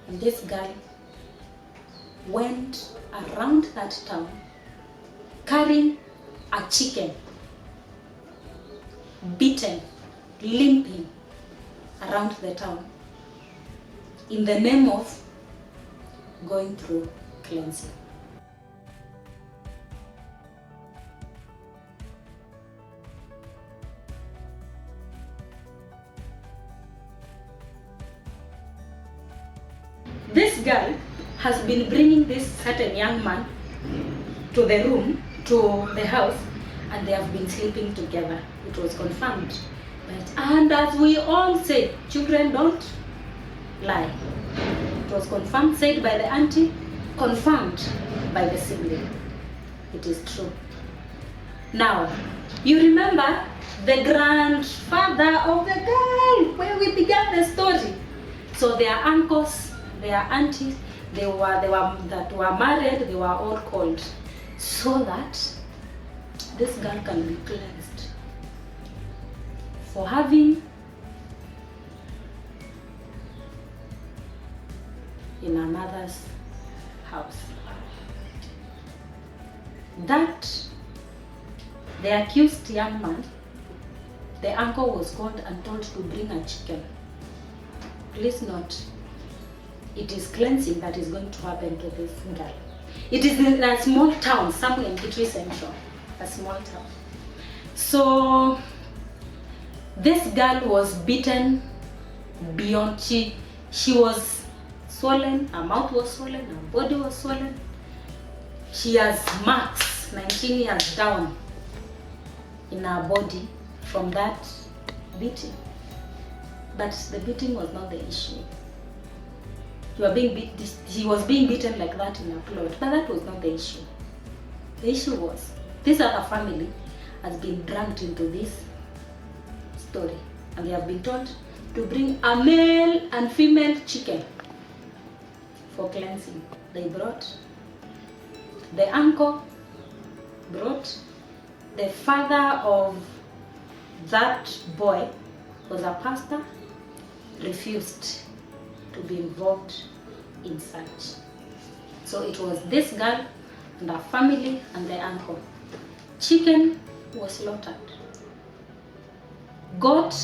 And this guy went around that town carrying a chicken, beaten, limping around the town in the name of going through cleansing. This girl has been bringing this certain young man to the room, to the house, and they have been sleeping together. It was confirmed. And as we all say, children don't lie. It was confirmed, said by the auntie, confirmed by the sibling. It is true. Now, you remember the grandfather of the girl where we began the story. So their uncles, their aunties, they were married, they were all called so that this girl can be cleansed for having in her mother's house. That the accused young man, the uncle was called and told to bring a chicken. Please note, it is cleansing that is going to happen to this girl. It is in a small town, somewhere in Kitui Central, a small town. So this girl was beaten beyond, she was swollen, her mouth was swollen, her body was swollen. She has marks, 19 years down in her body from that beating. But the beating was not the issue. He was being beaten like that in a plot, but that was not the issue. The issue was, this other family has been dragged into this story, and they have been told to bring a male and female chicken for cleansing. They brought, the uncle brought, the father of that boy was a pastor, refused to be involved in such. So it was this girl and her family and the uncle. Chicken was slaughtered. Goat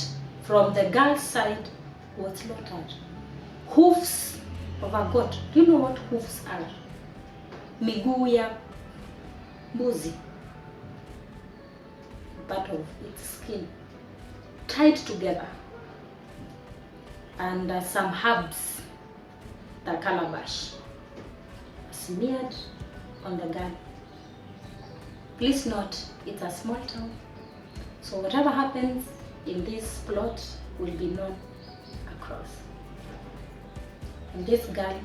from the girl's side was slaughtered. Hoofs of a goat. Do you know what hoofs are? Miguu ya mbuzi. Part of its skin. Tied together. And some herbs, the calabash, smeared on the gun. Please note, it's a small town, so whatever happens in this plot will be known across. And this guy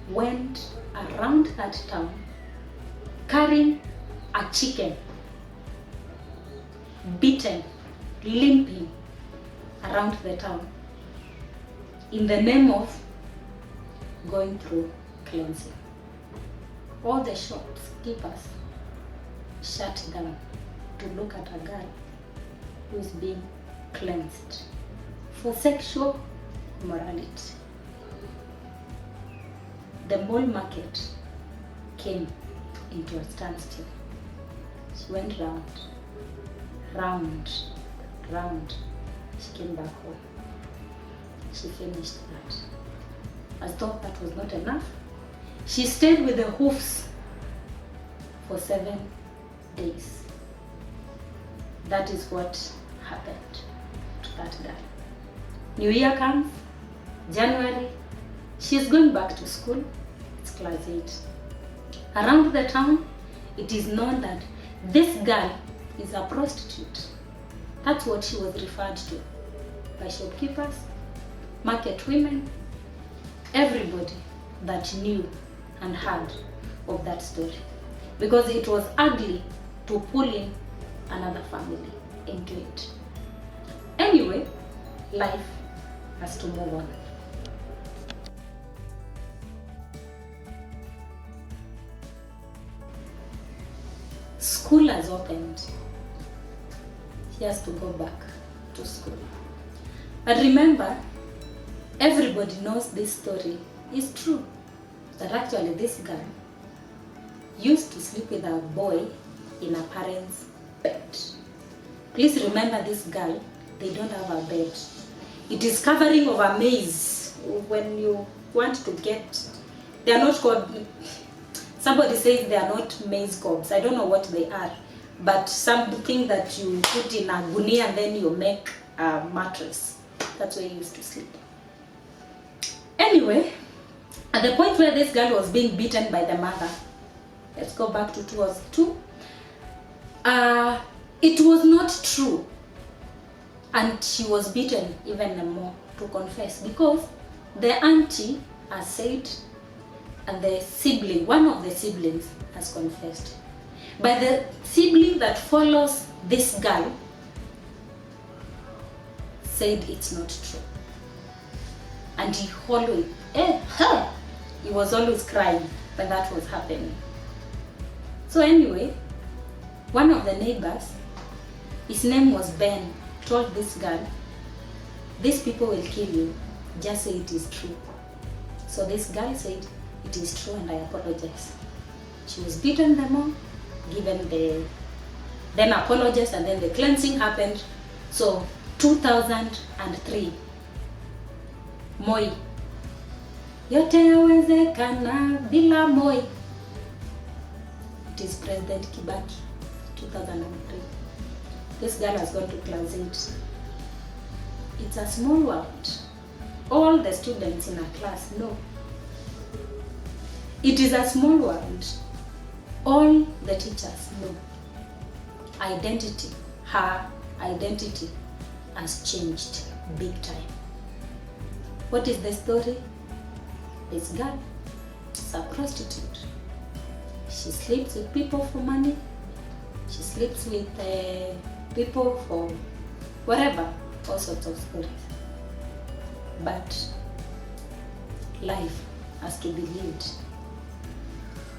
went around that town carrying a chicken, beaten, limping around the town in the name of going through cleansing. All the shopkeepers shut down to look at a girl who is being cleansed for sexual immorality. The mall market came into a standstill. She went round. She came back home. She finished that. As though that was not enough, she stayed with the hoofs for 7 days. That is what happened to that girl. New Year comes, January, she's going back to school. It's class 8. Around the town, it is known that this girl is a prostitute. That's what she was referred to by shopkeepers, market women, everybody that knew and heard of that story. Because it was ugly to pull in another family into it. Anyway, life has to move on. School has opened. She has to go back to school. But remember, everybody knows this story is true. That actually this girl used to sleep with a boy in a parent's bed. Please remember, this girl, they don't have a bed. It is covering of a maze. When you want to get, they are not called, somebody says they are not maze cobs. I don't know what they are, but something that you put in a gunia and then you make a mattress. That's where you used to sleep. Anyway, at the point where this girl was being beaten by the mother, let's go back to 2002. It was not true, and she was beaten even more to confess, because the auntie has said, and the sibling, one of the siblings, has confessed. But the sibling that follows this girl said it's not true, and he always, he was always crying when that was happening. So anyway, one of the neighbors, his name was Ben, told this girl, these people will kill you, just say it is true. So this girl said, it is true and I apologize. She was beaten them all, given then apologized, and then the cleansing happened. So 2003, Moi, yote yawezekana bila Moi. It is President Kibaki, 2003. This girl has gone to class 8. It's a small world. All the students in a class know. It is a small world. All the teachers know. Identity, her identity has changed big time. What is the story? This girl is a prostitute. She sleeps with people for money. She sleeps with people for whatever, all sorts of stories. But life has to be lived.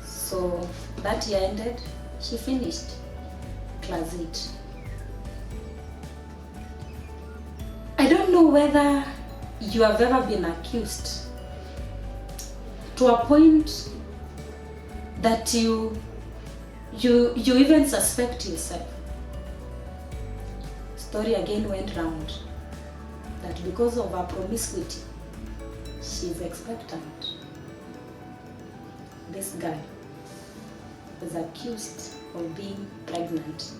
So that year ended, she finished class 8. I don't know whether you have ever been accused to a point that you even suspect yourself. Story again went round that because of her promiscuity, she's expectant. This guy was accused of being pregnant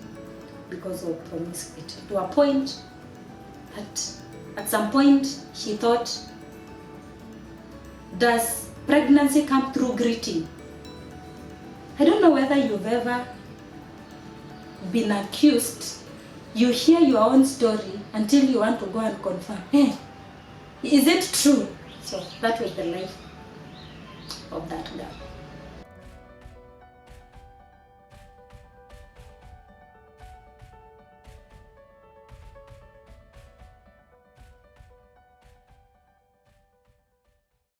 because of promiscuity, to a point that at some point she thought, does pregnancy come through greeting? I don't know whether you've ever been accused. You hear your own story until you want to go and confirm. Hey, is it true? So that was the life of that girl.